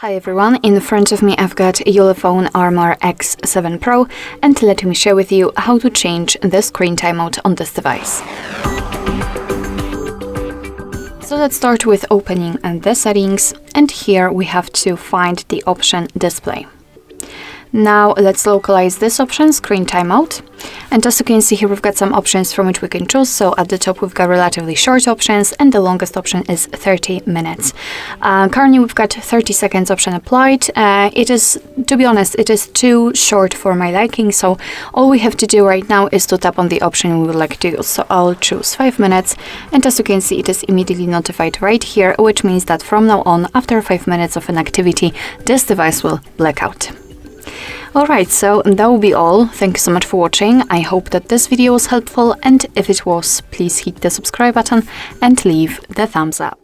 Hi everyone, in front of me I've got Ulefone Armor X7 Pro, and let me share with you how to change the screen timeout on this device. So let's start with opening the settings, and here we have to find the option display. Now let's localize this option, screen timeout. And as you can see here, we've got some options from which we can choose. So at the top, we've got relatively short options, and the longest option is 30 minutes. Currently, we've got 30 seconds option applied. It is, to be honest, it is too short for my liking. So all we have to do right now is to tap on the option we would like to use. So I'll choose 5 minutes. And as you can see, it is immediately notified right here, which means that from now on, after 5 minutes of an activity, this device will black out. Alright, so that will be all. Thank you so much for watching. I hope that this video was helpful, and if it was, please hit the subscribe button and leave the thumbs up.